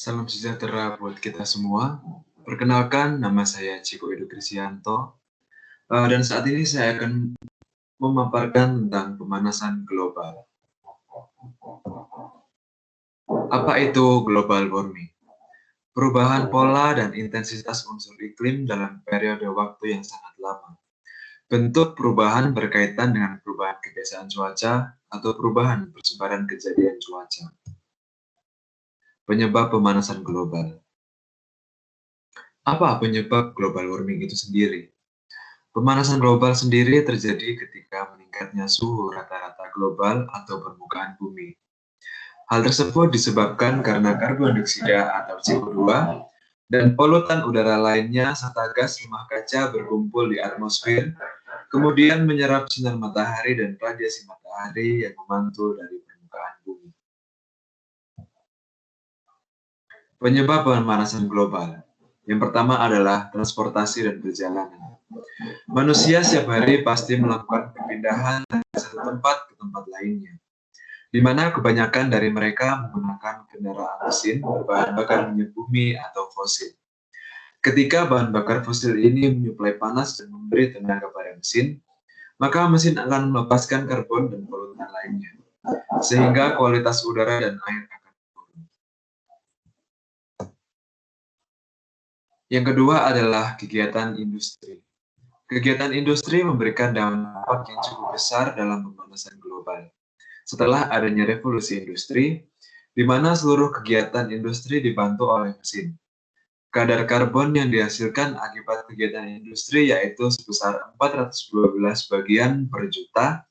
Salam sejahtera buat kita semua. Perkenalkan, nama saya Ciko Edo Kristianto. Dan saat ini saya akan memaparkan tentang pemanasan global. Apa itu global warming? Perubahan pola dan intensitas unsur iklim dalam periode waktu yang sangat lama. Bentuk perubahan berkaitan dengan perubahan kebiasaan cuaca atau perubahan persebaran kejadian cuaca. Penyebab pemanasan global. Apa penyebab global warming itu sendiri? Pemanasan global sendiri terjadi ketika meningkatnya suhu rata-rata global atau permukaan bumi. Hal tersebut disebabkan karena karbon dioksida atau CO2 dan polutan udara lainnya serta gas rumah kaca berkumpul di atmosfer, kemudian menyerap sinar matahari dan radiasi matahari yang memantul dari permukaan bumi. Penyebab pemanasan global. Yang pertama adalah transportasi dan perjalanan. Manusia setiap hari pasti melakukan perpindahan dari satu tempat ke tempat lainnya, di mana kebanyakan dari mereka menggunakan kendaraan mesin berbahan bakar minyak bumi atau fosil. Ketika bahan bakar fosil ini menyuplai panas dan memberi tenaga pada mesin, maka mesin akan melepaskan karbon dan polutan lainnya, sehingga kualitas udara dan air akan turun. Yang kedua adalah kegiatan industri. Kegiatan industri memberikan dampak yang cukup besar dalam pemanasan global. Setelah adanya revolusi industri, di mana seluruh kegiatan industri dibantu oleh mesin. Kadar karbon yang dihasilkan akibat kegiatan industri yaitu sebesar 412 bagian per juta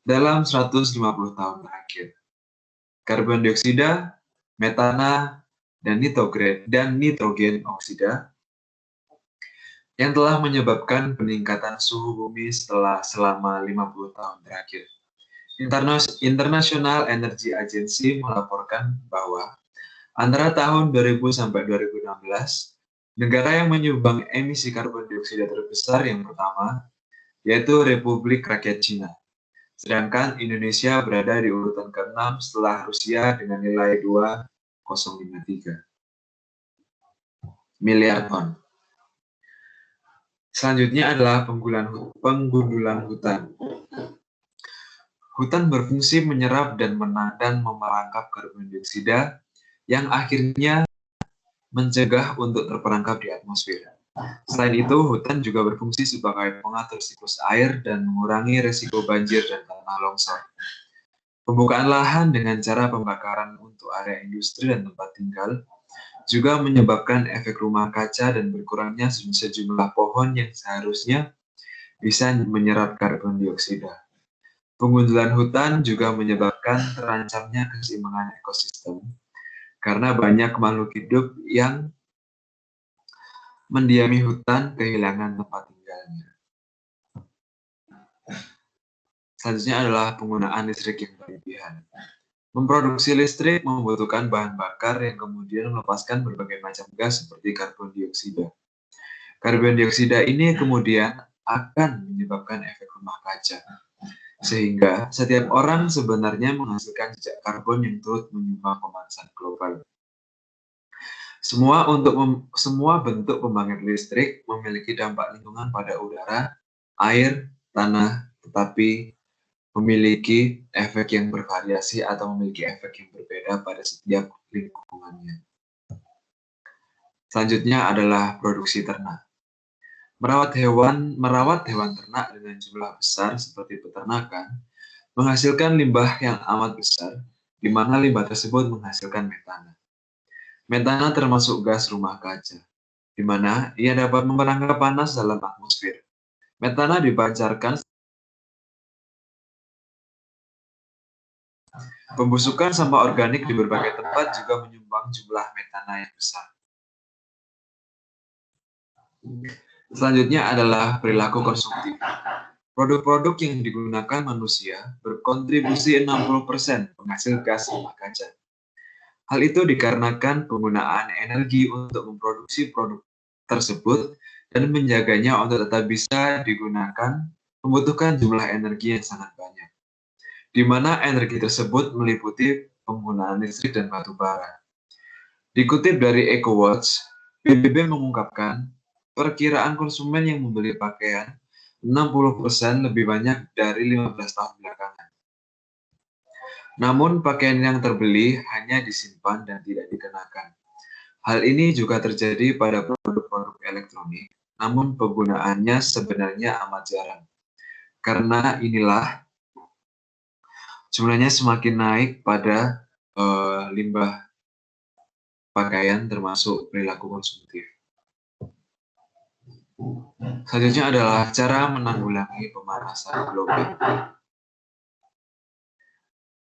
dalam 150 tahun terakhir. Karbon dioksida, metana, dan nitrogen oksida yang telah menyebabkan peningkatan suhu bumi selama 50 tahun terakhir. International Energy Agency melaporkan bahwa antara tahun 2000 sampai 2016, negara yang menyumbang emisi karbon dioksida terbesar yang pertama yaitu Republik Rakyat Cina. Sedangkan Indonesia berada di urutan ke-6 setelah Rusia dengan nilai 2,053 miliar ton. Selanjutnya adalah penggundulan hutan. Hutan berfungsi menyerap dan memerangkap karbon dioksida yang akhirnya mencegah untuk terperangkap di atmosfer. Selain itu, hutan juga berfungsi sebagai pengatur siklus air dan mengurangi resiko banjir dan tanah longsor. Pembukaan lahan dengan cara pembakaran untuk area industri dan tempat tinggal juga menyebabkan efek rumah kaca dan berkurangnya sejumlah pohon yang seharusnya bisa menyerap karbon dioksida. Pengundulan hutan juga menyebabkan terancamnya keseimbangan ekosistem karena banyak makhluk hidup yang mendiami hutan kehilangan tempat tinggalnya. Selanjutnya adalah penggunaan listrik yang berlebihan. Memproduksi listrik membutuhkan bahan bakar yang kemudian melepaskan berbagai macam gas seperti karbon dioksida. Karbon dioksida ini kemudian akan menyebabkan efek rumah kaca, sehingga setiap orang sebenarnya menghasilkan jejak karbon yang turut menyumbang pemanasan global. Semua bentuk pembangkit listrik memiliki dampak lingkungan pada udara, air, tanah, tetapi memiliki efek yang bervariasi atau memiliki efek yang berbeda pada setiap lingkungannya. Selanjutnya adalah produksi ternak. Merawat hewan ternak dengan jumlah besar seperti peternakan menghasilkan limbah yang amat besar, di mana limbah tersebut menghasilkan metana. Metana termasuk gas rumah kaca, di mana ia dapat memerangkap panas dalam atmosfer. Metana dipancarkan. Pembusukan sampah organik di berbagai tempat juga menyumbang jumlah metana yang besar. Selanjutnya adalah perilaku konsumtif. Produk-produk yang digunakan manusia berkontribusi 60% penghasil gas rumah kaca. Hal itu dikarenakan penggunaan energi untuk memproduksi produk tersebut dan menjaganya untuk tetap bisa digunakan membutuhkan jumlah energi yang sangat banyak, di mana energi tersebut meliputi penggunaan listrik dan batu bara. Dikutip dari EcoWatch, PBB mengungkapkan perkiraan konsumen yang membeli pakaian 60% lebih banyak dari 15 tahun belakangan. Namun pakaian yang terbeli hanya disimpan dan tidak dikenakan. Hal ini juga terjadi pada produk-produk elektronik, namun penggunaannya sebenarnya amat jarang. Karena inilah jumlahnya semakin naik pada limbah pakaian termasuk perilaku konsumtif. Selanjutnya adalah cara menanggulangi pemanasan global.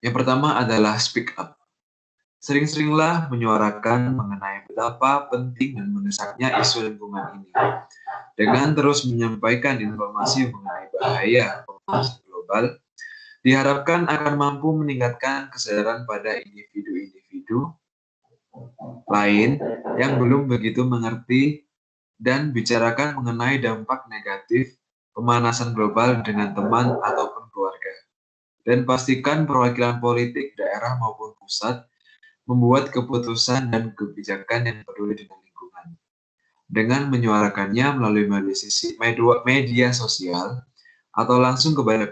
Yang pertama adalah speak up. Sering-seringlah menyuarakan mengenai betapa penting dan mendesaknya isu lingkungan ini. Dengan terus menyampaikan informasi mengenai bahaya pemanasan global, diharapkan akan mampu meningkatkan kesadaran pada individu-individu lain yang belum begitu mengerti dan bicarakan mengenai dampak negatif pemanasan global dengan teman ataupun keluarga. Dan pastikan perwakilan politik daerah maupun pusat membuat keputusan dan kebijakan yang peduli dengan lingkungan. Dengan menyuarakannya melalui media sosial atau langsung kepada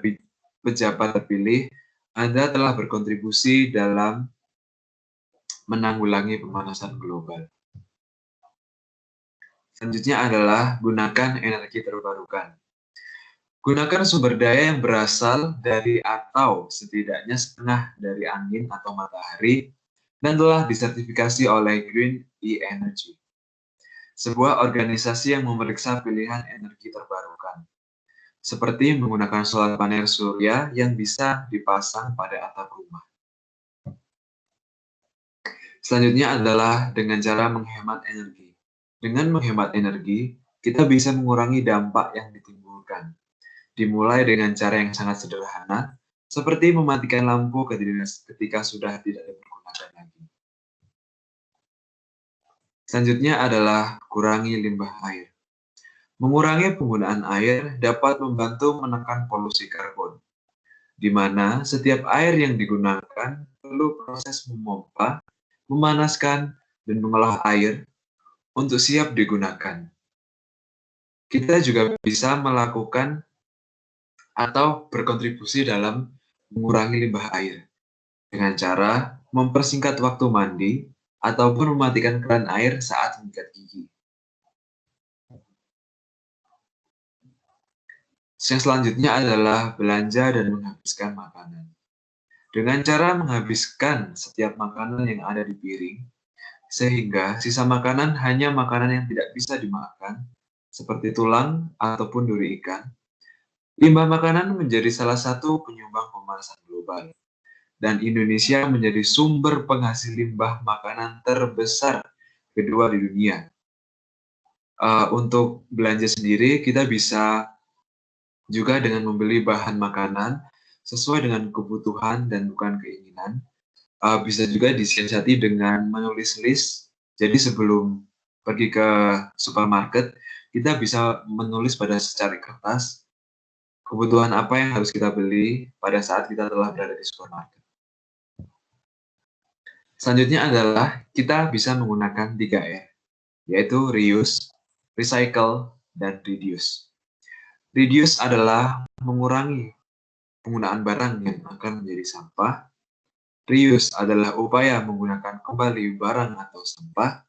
pejabat terpilih, Anda telah berkontribusi dalam menanggulangi pemanasan global. Selanjutnya adalah gunakan energi terbarukan. Gunakan sumber daya yang berasal dari atau setidaknya setengah dari angin atau matahari dan telah disertifikasi oleh Green E-Energy, sebuah organisasi yang memeriksa pilihan energi terbarukan, seperti menggunakan solar panel surya yang bisa dipasang pada atap rumah. Selanjutnya adalah dengan cara menghemat energi. Dengan menghemat energi, kita bisa mengurangi dampak yang ditimbulkan. Dimulai dengan cara yang sangat sederhana, seperti mematikan lampu ketika sudah tidak dipergunakan lagi. Selanjutnya adalah kurangi limbah air. Mengurangi penggunaan air dapat membantu menekan polusi karbon, di mana setiap air yang digunakan perlu proses memompa, memanaskan, dan mengolah air untuk siap digunakan. Kita juga bisa melakukan atau berkontribusi dalam mengurangi limbah air dengan cara mempersingkat waktu mandi ataupun mematikan keran air saat menyikat gigi. Yang selanjutnya adalah belanja dan menghabiskan makanan. Dengan cara menghabiskan setiap makanan yang ada di piring, sehingga sisa makanan hanya makanan yang tidak bisa dimakan, seperti tulang ataupun duri ikan. Limbah makanan menjadi salah satu penyumbang pemanasan global, dan Indonesia menjadi sumber penghasil limbah makanan terbesar kedua di dunia. Untuk belanja sendiri, kita bisa juga dengan membeli bahan makanan sesuai dengan kebutuhan dan bukan keinginan. Bisa juga disiasati dengan menulis list. Jadi sebelum pergi ke supermarket, kita bisa menulis pada secari kertas kebutuhan apa yang harus kita beli pada saat kita telah berada di supermarket. Selanjutnya adalah kita bisa menggunakan 3R, yaitu reuse, recycle, dan reduce. Reduce adalah mengurangi penggunaan barang yang akan menjadi sampah. Reuse adalah upaya menggunakan kembali barang atau sampah.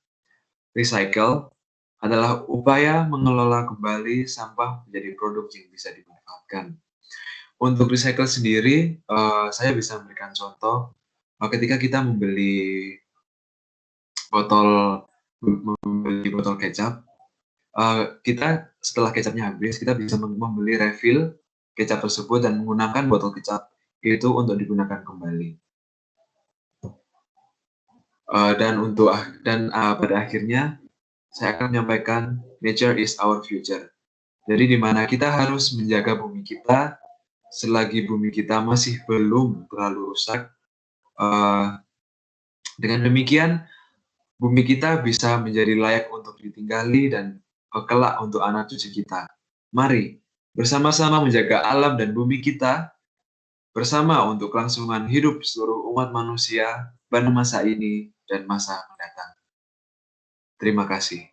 Recycle adalah upaya mengelola kembali sampah menjadi produk yang bisa dimanfaatkan. Untuk recycle sendiri, saya bisa memberikan contoh ketika kita membeli botol kecap, kita setelah kecapnya habis, kita bisa membeli refill kecap tersebut dan menggunakan botol kecap itu untuk digunakan kembali. Pada akhirnya saya akan menyampaikan nature is our future. Jadi di mana kita harus menjaga bumi kita selagi bumi kita masih belum terlalu rusak. Dengan demikian bumi kita bisa menjadi layak untuk ditinggali dan kelak untuk anak cucu kita. Mari bersama-sama menjaga alam dan bumi kita bersama untuk kelangsungan hidup seluruh umat manusia pada masa ini dan masa mendatang. Terima kasih.